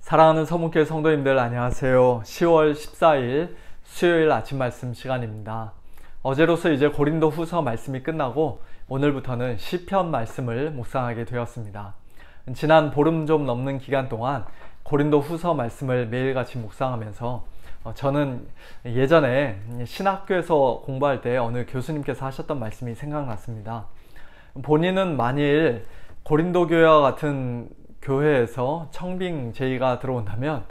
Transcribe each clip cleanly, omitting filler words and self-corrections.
사랑하는 서문교회 성도님들 안녕하세요. 10월 14일 수요일 아침 말씀 시간입니다. 어제로서 이제 고린도 후서 말씀이 끝나고 오늘부터는 시편 말씀을 묵상하게 되었습니다. 지난 보름 좀 넘는 기간 동안 고린도 후서 말씀을 매일같이 묵상하면서 저는 예전에 신학교에서 공부할 때 어느 교수님께서 하셨던 말씀이 생각났습니다. 본인은 만일 고린도 교회와 같은 교회에서 청빙 제의가 들어온다면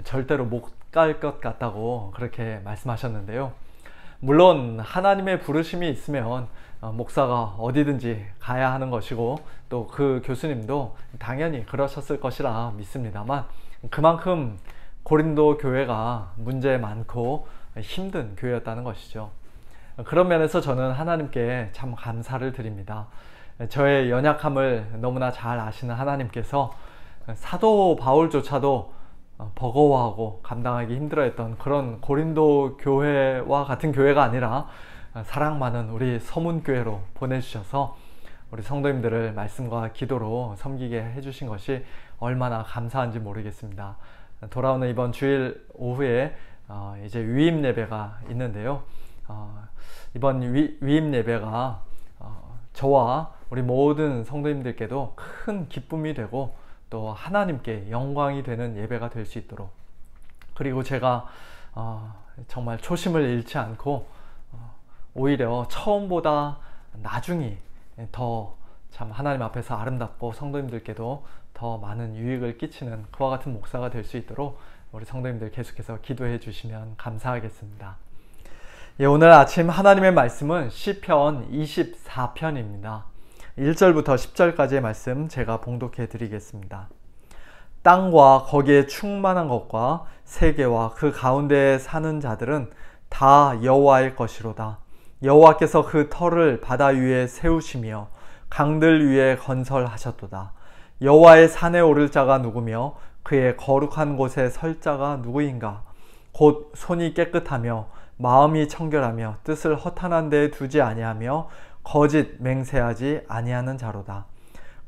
절대로 못 갈 것 같다고 그렇게 말씀하셨는데요. 물론 하나님의 부르심이 있으면 목사가 어디든지 가야 하는 것이고 또 그 교수님도 당연히 그러셨을 것이라 믿습니다만 그만큼 고린도 교회가 문제 많고 힘든 교회였다는 것이죠. 그런 면에서 저는 하나님께 참 감사를 드립니다. 저의 연약함을 너무나 잘 아시는 하나님께서 사도 바울조차도 버거워하고 감당하기 힘들어했던 그런 고린도 교회와 같은 교회가 아니라 사랑 많은 우리 서문교회로 보내주셔서 우리 성도님들을 말씀과 기도로 섬기게 해주신 것이 얼마나 감사한지 모르겠습니다. 돌아오는 이번 주일 오후에 이제 위임 예배가 있는데요. 이번 위임 예배가 저와 우리 모든 성도님들께도 큰 기쁨이 되고 또 하나님께 영광이 되는 예배가 될 수 있도록, 그리고 제가 정말 초심을 잃지 않고 오히려 처음보다 나중이 더 참 하나님 앞에서 아름답고 성도님들께도 더 많은 유익을 끼치는 그와 같은 목사가 될 수 있도록 우리 성도님들 계속해서 기도해 주시면 감사하겠습니다. 오늘 아침 하나님의 말씀은 시편 24편입니다. 1절부터 10절까지의 말씀 제가 봉독해 드리겠습니다. 땅과 거기에 충만한 것과 세계와 그 가운데에 사는 자들은 다 여호와의 것이로다. 여호와께서 그 터를 바다 위에 세우시며 강들 위에 건설하셨도다. 여호와의 산에 오를 자가 누구며 그의 거룩한 곳에 설 자가 누구인가? 곧 손이 깨끗하며 마음이 청결하며 뜻을 허탄한 데에 두지 아니하며 거짓 맹세하지 아니하는 자로다.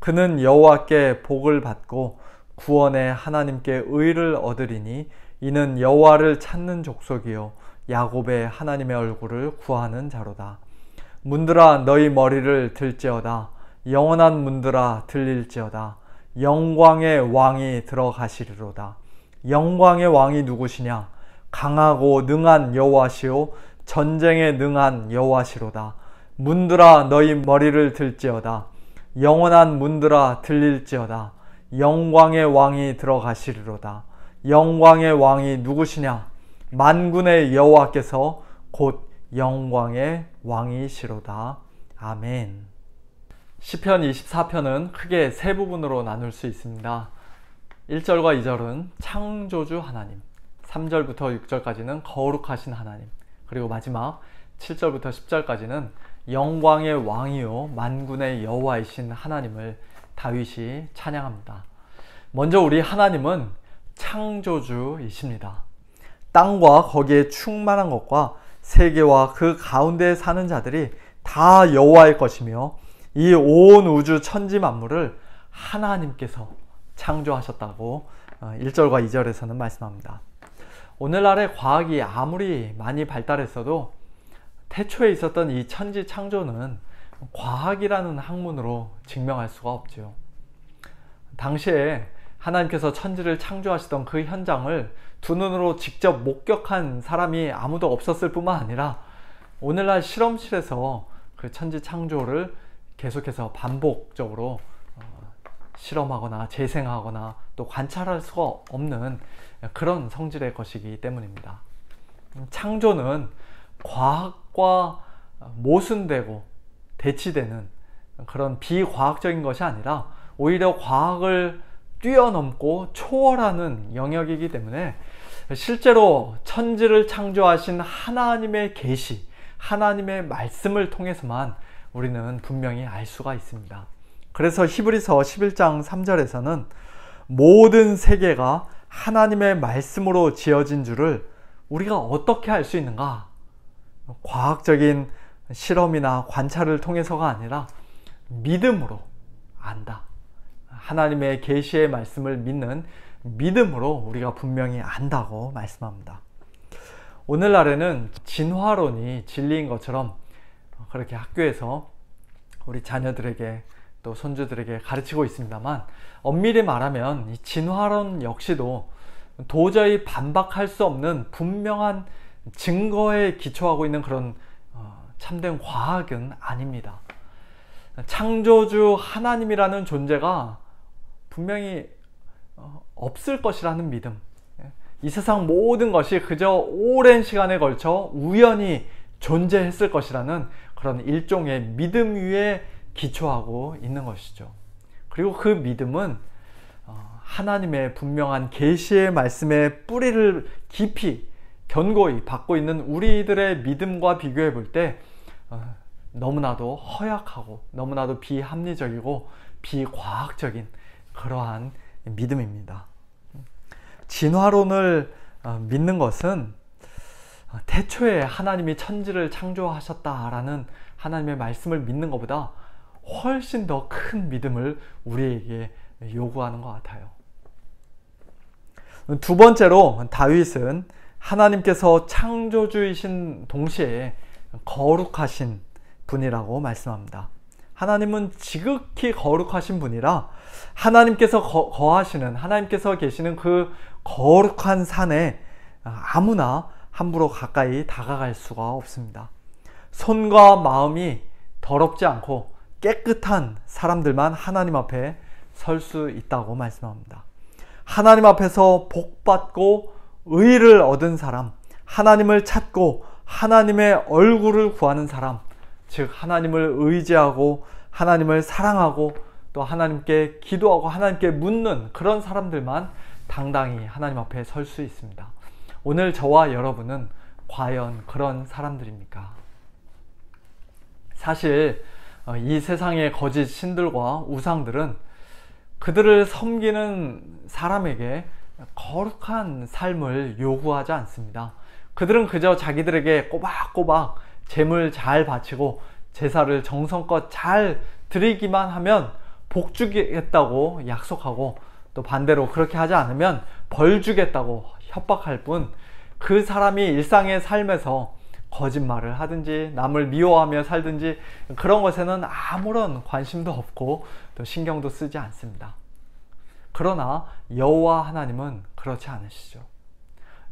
그는 여호와께 복을 받고 구원의 하나님께 의를 얻으리니 이는 여호와를 찾는 족속이요 야곱의 하나님의 얼굴을 구하는 자로다. 문들아 너희 머리를 들지어다. 영원한 문들아 들릴지어다. 영광의 왕이 들어가시리로다. 영광의 왕이 누구시냐? 강하고 능한 여호와시요 전쟁에 능한 여호와시로다. 문들아 너희 머리를 들지어다. 영원한 문들아 들릴지어다. 영광의 왕이 들어가시리로다. 영광의 왕이 누구시냐? 만군의 여호와께서 곧 영광의 왕이시로다. 아멘. 시편 24편은 크게 세 부분으로 나눌 수 있습니다. 1절과 2절은 창조주 하나님, 3절부터 6절까지는 거룩하신 하나님, 그리고 마지막 7절부터 10절까지는 영광의 왕이요 만군의 여호와이신 하나님을 다윗이 찬양합니다. 먼저 우리 하나님은 창조주이십니다. 땅과 거기에 충만한 것과 세계와 그 가운데에 사는 자들이 다 여호와의 것이며 이 온 우주 천지 만물을 하나님께서 창조하셨다고 1절과 2절에서는 말씀합니다. 오늘날의 과학이 아무리 많이 발달했어도 태초에 있었던 이 천지 창조는 과학이라는 학문으로 증명할 수가 없죠. 당시에 하나님께서 천지를 창조하시던 그 현장을 두 눈으로 직접 목격한 사람이 아무도 없었을 뿐만 아니라 오늘날 실험실에서 그 천지 창조를 계속해서 반복적으로 실험하거나 재생하거나 또 관찰할 수가 없는 그런 성질의 것이기 때문입니다. 창조는 과학과 모순되고 대치되는 그런 비과학적인 것이 아니라 오히려 과학을 뛰어넘고 초월하는 영역이기 때문에 실제로 천지를 창조하신 하나님의 계시, 하나님의 말씀을 통해서만 우리는 분명히 알 수가 있습니다. 그래서 히브리서 11장 3절에서는 모든 세계가 하나님의 말씀으로 지어진 줄을 우리가 어떻게 알 수 있는가? 과학적인 실험이나 관찰을 통해서가 아니라 믿음으로 안다. 하나님의 계시의 말씀을 믿는 믿음으로 우리가 분명히 안다고 말씀합니다. 오늘날에는 진화론이 진리인 것처럼 그렇게 학교에서 우리 자녀들에게 또 손주들에게 가르치고 있습니다만, 엄밀히 말하면 이 진화론 역시도 도저히 반박할 수 없는 분명한 증거에 기초하고 있는 그런 참된 과학은 아닙니다. 창조주 하나님이라는 존재가 분명히 없을 것이라는 믿음, 이 세상 모든 것이 그저 오랜 시간에 걸쳐 우연히 존재했을 것이라는 그런 일종의 믿음 위에 기초하고 있는 것이죠. 그리고 그 믿음은 하나님의 분명한 계시의 말씀의 뿌리를 깊이 견고히 받고 있는 우리들의 믿음과 비교해 볼 때 너무나도 허약하고 너무나도 비합리적이고 비과학적인 그러한 믿음입니다. 진화론을 믿는 것은 태초에 하나님이 천지를 창조하셨다라는 하나님의 말씀을 믿는 것보다 훨씬 더 큰 믿음을 우리에게 요구하는 것 같아요. 두 번째로 다윗은 하나님께서 창조주이신 동시에 거룩하신 분이라고 말씀합니다. 하나님은 지극히 거룩하신 분이라 하나님께서 거하시는, 하나님께서 계시는 그 거룩한 산에 아무나 함부로 가까이 다가갈 수가 없습니다. 손과 마음이 더럽지 않고 깨끗한 사람들만 하나님 앞에 설 수 있다고 말씀합니다. 하나님 앞에서 복받고 의를 얻은 사람, 하나님을 찾고 하나님의 얼굴을 구하는 사람, 즉 하나님을 의지하고 하나님을 사랑하고 또 하나님께 기도하고 하나님께 묻는 그런 사람들만 당당히 하나님 앞에 설 수 있습니다. 오늘 저와 여러분은 과연 그런 사람들입니까? 사실 이 세상의 거짓 신들과 우상들은 그들을 섬기는 사람에게 거룩한 삶을 요구하지 않습니다. 그들은 그저 자기들에게 꼬박꼬박 제물 잘 바치고 제사를 정성껏 잘 드리기만 하면 복 주겠다고 약속하고, 또 반대로 그렇게 하지 않으면 벌 주겠다고 협박할 뿐, 그 사람이 일상의 삶에서 거짓말을 하든지 남을 미워하며 살든지 그런 것에는 아무런 관심도 없고 또 신경도 쓰지 않습니다. 그러나 여호와 하나님은 그렇지 않으시죠.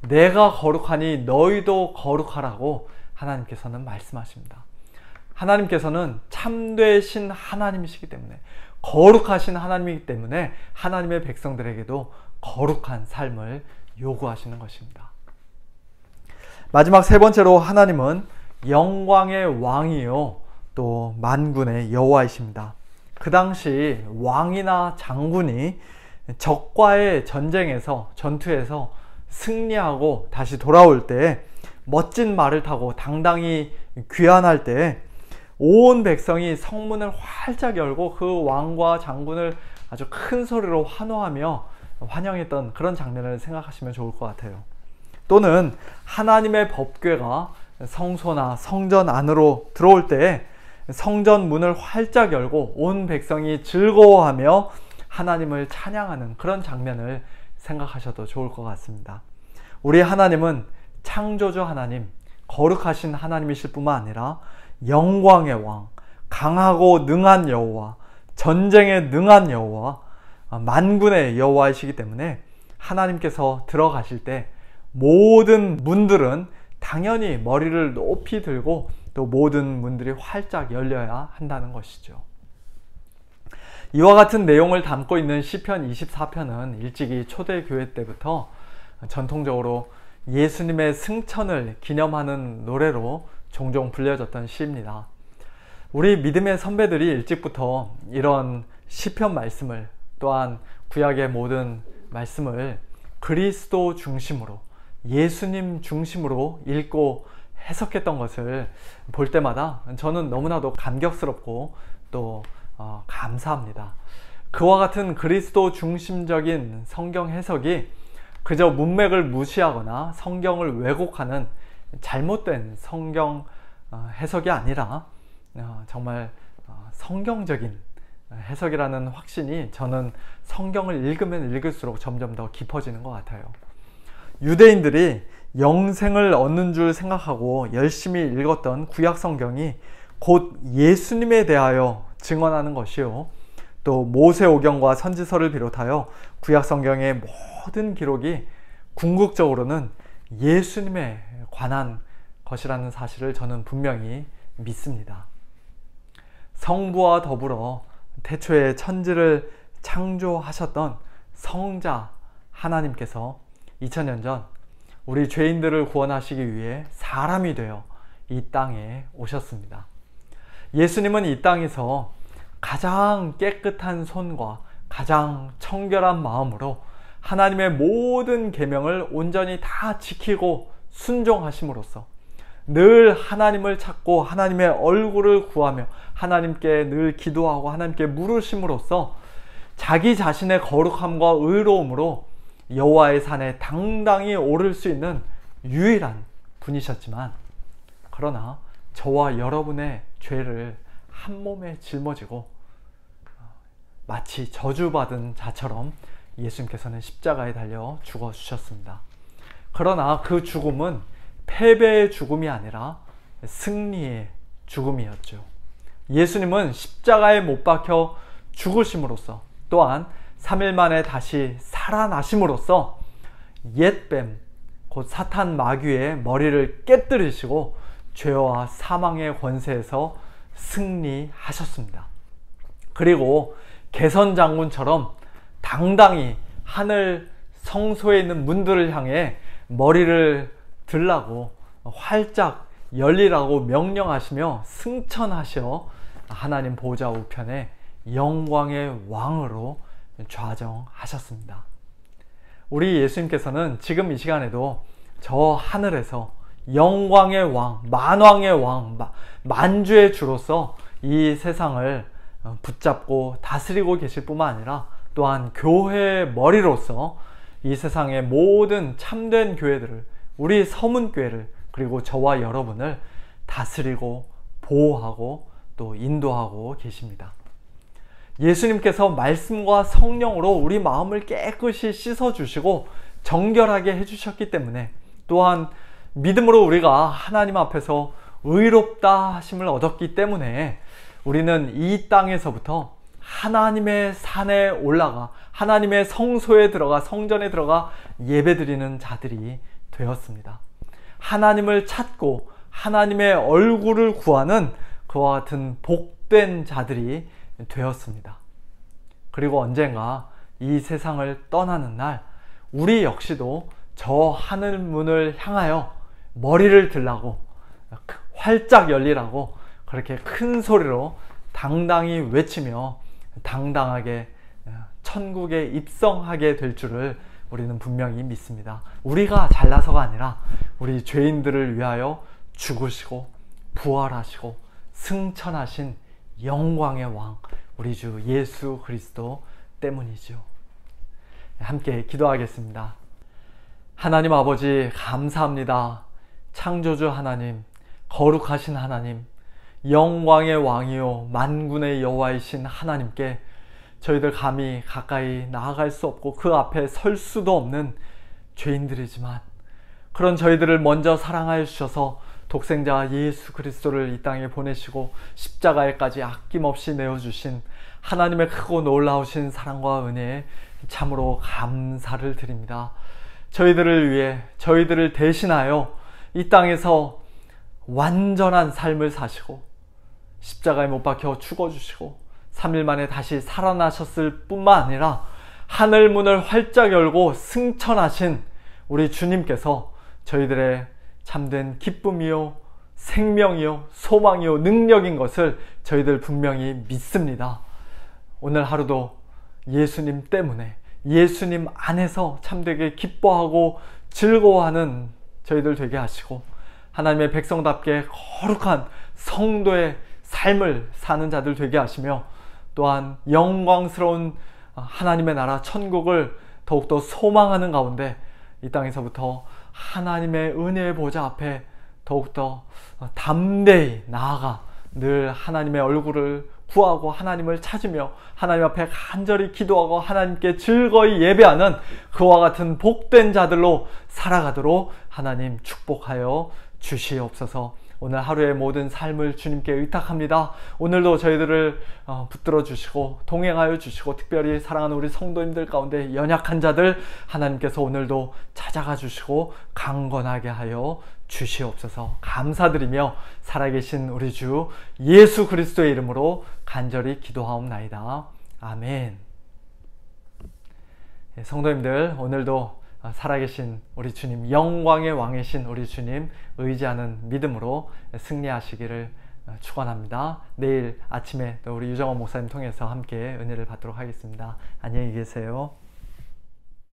내가 거룩하니 너희도 거룩하라고 하나님께서는 말씀하십니다. 하나님께서는 참되신 하나님이시기 때문에, 거룩하신 하나님이기 때문에 하나님의 백성들에게도 거룩한 삶을 요구하시는 것입니다. 마지막 세 번째로 하나님은 영광의 왕이요 또 만군의 여호와이십니다. 그 당시 왕이나 장군이 적과의 전투에서 승리하고 다시 돌아올 때, 멋진 말을 타고 당당히 귀환할 때 온 백성이 성문을 활짝 열고 그 왕과 장군을 아주 큰 소리로 환호하며 환영했던 그런 장면을 생각하시면 좋을 것 같아요. 또는 하나님의 법궤가 성소나 성전 안으로 들어올 때 성전 문을 활짝 열고 온 백성이 즐거워하며 하나님을 찬양하는 그런 장면을 생각하셔도 좋을 것 같습니다. 우리 하나님은 창조주 하나님, 거룩하신 하나님이실 뿐만 아니라 영광의 왕, 강하고 능한 여호와, 전쟁에 능한 여호와, 만군의 여호와이시기 때문에 하나님께서 들어가실 때 모든 문들은 당연히 머리를 높이 들고 또 모든 문들이 활짝 열려야 한다는 것이죠. 이와 같은 내용을 담고 있는 시편 24편은 일찍이 초대교회 때부터 전통적으로 예수님의 승천을 기념하는 노래로 종종 불려졌던 시입니다. 우리 믿음의 선배들이 일찍부터 이런 시편 말씀을, 또한 구약의 모든 말씀을 그리스도 중심으로, 예수님 중심으로 읽고 해석했던 것을 볼 때마다 저는 너무나도 감격스럽고 또 감사합니다. 그와 같은 그리스도 중심적인 성경 해석이 그저 문맥을 무시하거나 성경을 왜곡하는 잘못된 성경 해석이 아니라 정말 성경적인 해석이라는 확신이 저는 성경을 읽으면 읽을수록 점점 더 깊어지는 것 같아요. 유대인들이 영생을 얻는 줄 생각하고 열심히 읽었던 구약 성경이 곧 예수님에 대하여 증언하는 것이요, 또 모세오경과 선지서를 비롯하여 구약 성경의 모든 기록이 궁극적으로는 예수님에 관한 것이라는 사실을 저는 분명히 믿습니다. 성부와 더불어 태초에 천지를 창조하셨던 성자 하나님께서 2000년 전 우리 죄인들을 구원하시기 위해 사람이 되어 이 땅에 오셨습니다. 예수님은 이 땅에서 가장 깨끗한 손과 가장 청결한 마음으로 하나님의 모든 계명을 온전히 다 지키고 순종하심으로써 늘 하나님을 찾고 하나님의 얼굴을 구하며 하나님께 늘 기도하고 하나님께 물으심으로써 자기 자신의 거룩함과 의로움으로 여호와의 산에 당당히 오를 수 있는 유일한 분이셨지만, 그러나 저와 여러분의 죄를 한 몸에 짊어지고 마치 저주받은 자처럼 예수님께서는 십자가에 달려 죽어주셨습니다. 그러나 그 죽음은 패배의 죽음이 아니라 승리의 죽음이었죠. 예수님은 십자가에 못 박혀 죽으심으로써, 또한 3일 만에 다시 살아나심으로써 옛뱀, 곧 사탄 마귀의 머리를 깨뜨리시고 죄와 사망의 권세에서 승리하셨습니다. 그리고 개선장군처럼 당당히 하늘 성소에 있는 문들을 향해 머리를 들라고 활짝 열리라고 명령하시며 승천하셔 하나님 보좌 우편에 영광의 왕으로 좌정하셨습니다. 우리 예수님께서는 지금 이 시간에도 저 하늘에서 영광의 왕, 만왕의 왕, 만주의 주로서 이 세상을 붙잡고 다스리고 계실 뿐만 아니라 또한 교회의 머리로서 이 세상의 모든 참된 교회들을, 우리 서문교회를, 그리고 저와 여러분을 다스리고 보호하고 또 인도하고 계십니다. 예수님께서 말씀과 성령으로 우리 마음을 깨끗이 씻어주시고 정결하게 해주셨기 때문에, 또한 믿음으로 우리가 하나님 앞에서 의롭다 하심을 얻었기 때문에 우리는 이 땅에서부터 하나님의 산에 올라가 하나님의 성소에 들어가 성전에 들어가 예배드리는 자들이 되었습니다. 하나님을 찾고 하나님의 얼굴을 구하는 그와 같은 복된 자들이 되었습니다. 그리고 언젠가 이 세상을 떠나는 날 우리 역시도 저 하늘 문을 향하여 머리를 들라고, 활짝 열리라고 그렇게 큰 소리로 당당히 외치며 당당하게 천국에 입성하게 될 줄을 우리는 분명히 믿습니다. 우리가 잘나서가 아니라 우리 죄인들을 위하여 죽으시고 부활하시고 승천하신 영광의 왕, 우리 주 예수 그리스도 때문이죠. 함께 기도하겠습니다. 하나님 아버지, 감사합니다. 창조주 하나님, 거룩하신 하나님, 영광의 왕이요 만군의 여호와이신 하나님께 저희들 감히 가까이 나아갈 수 없고 그 앞에 설 수도 없는 죄인들이지만, 그런 저희들을 먼저 사랑하여 주셔서 독생자 예수 그리스도를 이 땅에 보내시고 십자가에까지 아낌없이 내어주신 하나님의 크고 놀라우신 사랑과 은혜에 참으로 감사를 드립니다. 저희들을 위해, 저희들을 대신하여 이 땅에서 완전한 삶을 사시고 십자가에 못 박혀 죽어주시고 3일 만에 다시 살아나셨을 뿐만 아니라 하늘 문을 활짝 열고 승천하신 우리 주님께서 저희들의 참된 기쁨이요 생명이요 소망이요 능력인 것을 저희들 분명히 믿습니다. 오늘 하루도 예수님 때문에, 예수님 안에서 참되게 기뻐하고 즐거워하는 저희들 되게 하시고 하나님의 백성답게 거룩한 성도의 삶을 사는 자들 되게 하시며, 또한 영광스러운 하나님의 나라 천국을 더욱더 소망하는 가운데 이 땅에서부터 하나님의 은혜의 보좌 앞에 더욱더 담대히 나아가 늘 하나님의 얼굴을 구하고 하나님을 찾으며 하나님 앞에 간절히 기도하고 하나님께 즐거이 예배하는 그와 같은 복된 자들로 살아가도록 하나님 축복하여 주시옵소서. 오늘 하루의 모든 삶을 주님께 의탁합니다. 오늘도 저희들을 붙들어 주시고 동행하여 주시고, 특별히 사랑하는 우리 성도님들 가운데 연약한 자들 하나님께서 오늘도 찾아가 주시고 강건하게 하여 주시옵소서. 감사드리며 살아계신 우리 주 예수 그리스도의 이름으로 간절히 기도하옵나이다. 아멘. 성도님들, 오늘도 살아계신 우리 주님, 영광의 왕이신 우리 주님 의지하는 믿음으로 승리하시기를 축원합니다. 내일 아침에 또 우리 유정원 목사님 통해서 함께 은혜를 받도록 하겠습니다. 안녕히 계세요.